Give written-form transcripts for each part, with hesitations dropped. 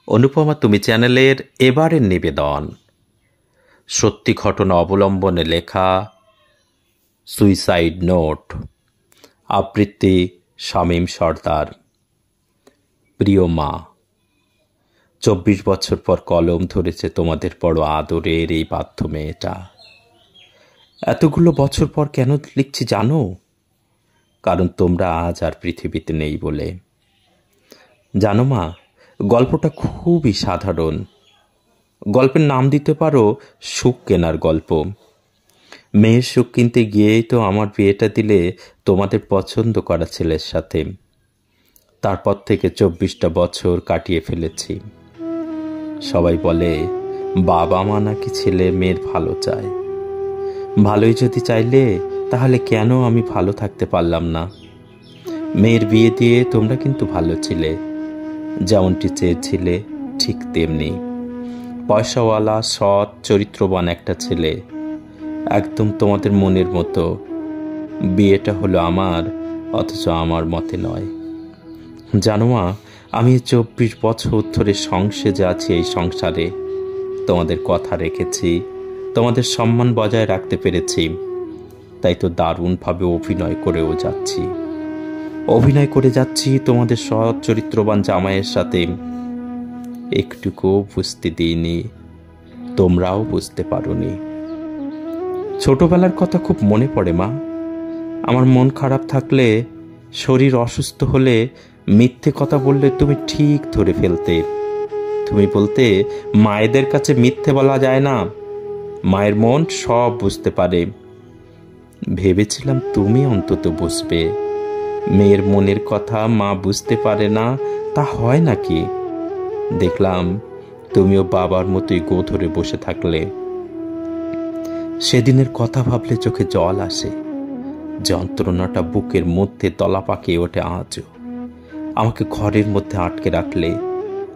অনুপমা তুমি চ্যানেলের এবারের নিবেদন সত্যি ঘটনা অবলম্বনে লেখা সুইসাইড নোট। আবৃত্তি শামীম সর্দার। প্রিয় মা, 24 বছর পর কলম ধরেছে তোমাদের বড় আদরের এই বাধ্য মেয়েটা। এতগুলো বছর পর কেন লিখছি জানো? কারণ তোমরা আজ আর পৃথিবীতে নেই বলে। জানো মা, গল্পটা খুবই সাধারণ। গল্পের নাম দিতে পারো সুখ কেনার গল্প। মেয়ের সুখ কিনতে গিয়েই তো আমার বিয়েটা দিলে তোমাদের পছন্দ করা ছেলের সাথে। তারপর থেকে 24টা বছর কাটিয়ে ফেলেছি। সবাই বলে বাবা মা নাকি ছেলে মেয়ের ভালো চায়। ভালোই যদি চাইলে তাহলে কেন আমি ভালো থাকতে পারলাম না? মেয়ের বিয়ে দিয়ে তোমরা কিন্তু ভালো ছিলে, যেমনটি চেয়েছিলে ঠিক তেমনি। পয়সাওয়ালা, সৎ, চরিত্রবান একটা ছেলে, একদম তোমাদের মনের মতো। বিয়েটা হলো আমার, অথচ আমার মতে নয়। জানো মা, আমি 24 বছর ধরে সংসারে আছি। এই সংসারে তোমাদের কথা রেখেছি, তোমাদের সম্মান বজায় রাখতে পেরেছি। তাই তো দারুণভাবে অভিনয় করেও যাচ্ছি। অভিনয় করে যাচ্ছি তোমাদের সৎ চরিত্রবান জামাইয়ের সাথে। একটুকুও বুঝতে দিইনি, তোমরাও বুঝতে পারোনি। ছোটবেলার কথা খুব মনে পড়ে মা। আমার মন খারাপ থাকলে, শরীর অসুস্থ হলে, মিথ্যে কথা বললে তুমি ঠিক ধরে ফেলতে। তুমি বলতে মায়েদের কাছে মিথ্যে বলা যায় না, মায়ের মন সব বুঝতে পারে। ভেবেছিলাম তুমি অন্তত বুঝবে। মেয়ের মনের কথা মা বুঝতে পারে না, তা হয় নাকি? দেখলাম তুমিও বাবার মতোই গো ধরে বসে থাকলে। সেদিনের কথা ভাবলে চোখে জল আসে। যন্ত্রণাটা বুকের মধ্যে তলা পাকিয়ে ওঠে আজও। আমাকে ঘরের মধ্যে আটকে রাখলে,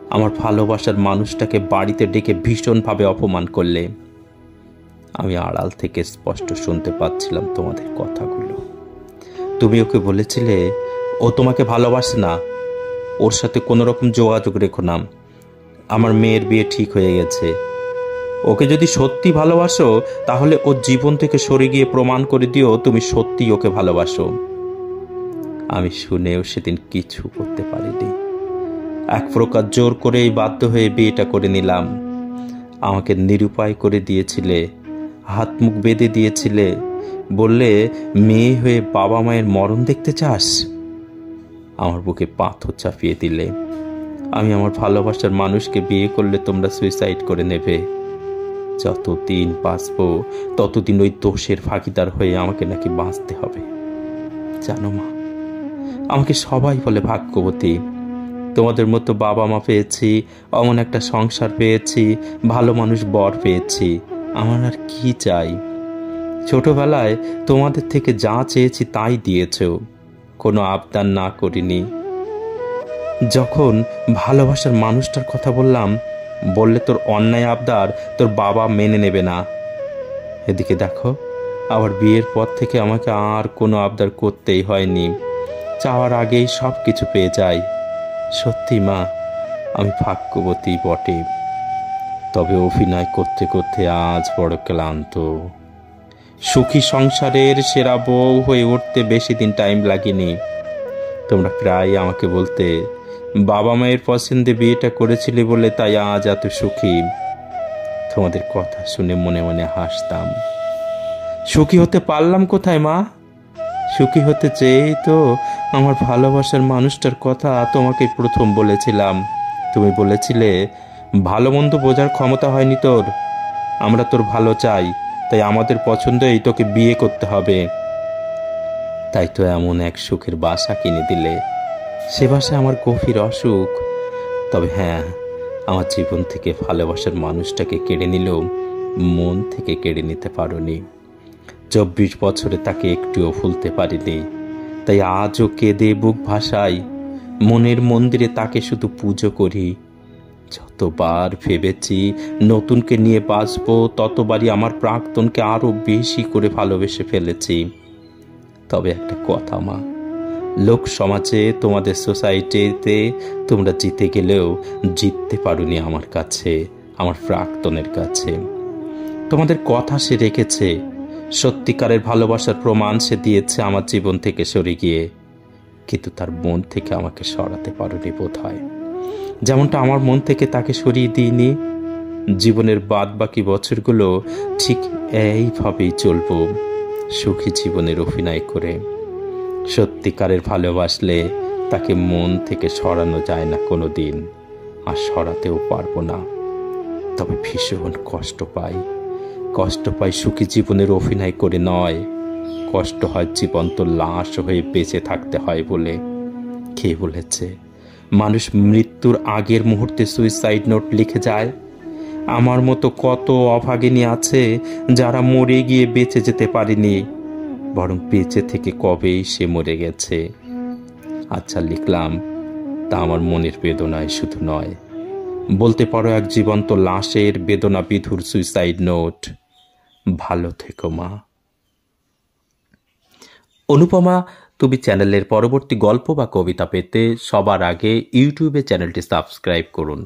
আমার ভালোবাসার মানুষটাকে বাড়িতে ডেকে ভীষণভাবে অপমান করলে। আমি আড়াল থেকে স্পষ্ট শুনতে পাচ্ছিলাম তোমাদের কথাগুলো। তুমি ওকে বলেছিলে ও তোমাকে ভালোবাসে না, ওর সাথে কোনো রকম যোগাযোগ রেখো না, আমার মেয়ের বিয়ে ঠিক হয়ে গেছে। ওকে যদি সত্যি ভালোবাসো তাহলে ওর জীবন থেকে সরে গিয়ে প্রমাণ করে দিও তুমি সত্যি ওকে ভালোবাসো। আমি শুনেও সেদিন কিছু করতে পারিনি। এক প্রকার জোর করেই বাধ্য হয়ে বিয়েটা করে নিলাম। আমাকে নিরুপায় করে দিয়েছিলে, হাত মুখ বেঁধে দিয়েছিলে, বললে মেয়ে হয়ে বাবা মায়ের মরণ দেখতে চাস। আমার বুকে পাথর চাপিয়ে দিলে। আমি আমার ভালোবাসার মানুষকে বিয়ে করলে তোমরা সুইসাইড করে নেবে। যতদিন বাঁচবো ততদিন ওই দোষের ভাগিদার হয়ে আমাকে নাকি বাঁচতে হবে। জানো মা, আমাকে সবাই বলে ভাগ্যবতী। তোমাদের মতো বাবা মা পেয়েছি, অমন একটা সংসার পেয়েছি, ভালো মানুষ বর পেয়েছি। আমার আর কি চাই? ছোটবেলায় তোমাদের থেকে যা চেয়েছি তাই দিয়েছ, কোনো আবদার না করিনি। যখন ভালোবাসার মানুষটার কথা বললাম, বললে তোর অন্যায় আবদার তোর বাবা মেনে নেবে না। এদিকে দেখো, আবার বিয়ের পর থেকে আমাকে আর কোনো আবদার করতেই হয়নি। চাওয়ার আগেই সব কিছু পেয়ে যাই। সত্যি মা, আমি ভাগ্যবতী বটে। তবে অভিনয় করতে করতে আজ বড় ক্লান্ত। সুখী সংসারের সেরা বউ হয়ে উঠতে বেশি দিন টাইম লাগেনি। তোমরা প্রায় আমাকে বলতে বাবা মায়ের পছন্দে বিয়েটা করেছিলে বলে তাই আজ এত সুখী। তোমাদের কথা শুনে মনে মনে হাসতাম। সুখী হতে পারলাম কোথায় মা? সুখী হতে চেয়েই তো আমার ভালোবাসার মানুষটার কথা তোমাকে প্রথম বলেছিলাম। তুমি বলেছিলে ভালো মন্দ বোঝার ক্ষমতা হয়নি তোর, আমরা তোর ভালো চাই, তাই আমাদের পছন্দই তোকে বিয়ে করতে হবে। তাই তো এমন এক সুখের বাসা কিনে দিলে। সে বাসায় আমার গভীর অসুখ। তবে হ্যাঁ, আমার জীবন থেকে ভালোবাসার মানুষটাকে কেড়ে নিলেও মন থেকে কেড়ে নিতে পারোনি। 24 বছরে তাকে একটুও ভুলতে পারিনি। তাই আজও কেঁদে বুক ভাসাই, মনের মন্দিরে তাকে শুধু পুজো করি। যতবার ভেবেছি নতুনকে নিয়ে বাঁচবো, ততবারই আমার প্রাক্তনকে আরো বেশি করে ভালোবেসে ফেলেছি। তবে একটা কথা মা, লোক সমাজে, তোমাদের সোসাইটিতে তোমরা জিতে গেলেও জিততে পারোনি আমার কাছে, আমার প্রাক্তনের কাছে। তোমাদের কথা সে রেখেছে, সত্যিকারের ভালোবাসার প্রমাণ সে দিয়েছে আমার জীবন থেকে সরে গিয়ে, কিন্তু তার মন থেকে আমাকে সরাতে পারোনি বোধ হয়, যেমনটা আমার মন থেকে তাকে সরিয়ে দিইনি। জীবনের বাদ বাকি বছরগুলো ঠিক এইভাবেই চলব, সুখী জীবনের অভিনয় করে। সত্যিকারের ভালোবাসলে তাকে মন থেকে সরানো যায় না কোনো দিন, আর সরাতেও পারবো না। তবে ভীষণ কষ্ট পাই সুখী জীবনের অভিনয় করে নয়, কষ্ট হয় জীবন্ত লাশ হয়ে বেঁচে থাকতে হয় বলে। কে বলেছে মানুষ মৃত্যুর আগের মুহূর্তে সুইসাইড নোট লিখে যায়? আমার মতো কত অভাগিনী আছে যারা মরে গিয়ে বেঁচে যেতে পারেনি, বরং বেঁচে থেকে কবেই সে মরে গেছে। আচ্ছা, লিখলাম, তা আমার মনের বেদনায় শুধু নয়, বলতে পারো এক জীবন্ত লাশের বেদনা বিধুর সুইসাইড নোট। ভালো থেকো মা। অনুপমা তুমি চ্যানেলের পরবর্তী গল্প বা কবিতা পেতে সবার আগে ইউটিউবে চ্যানেলটি সাবস্ক্রাইব করুন।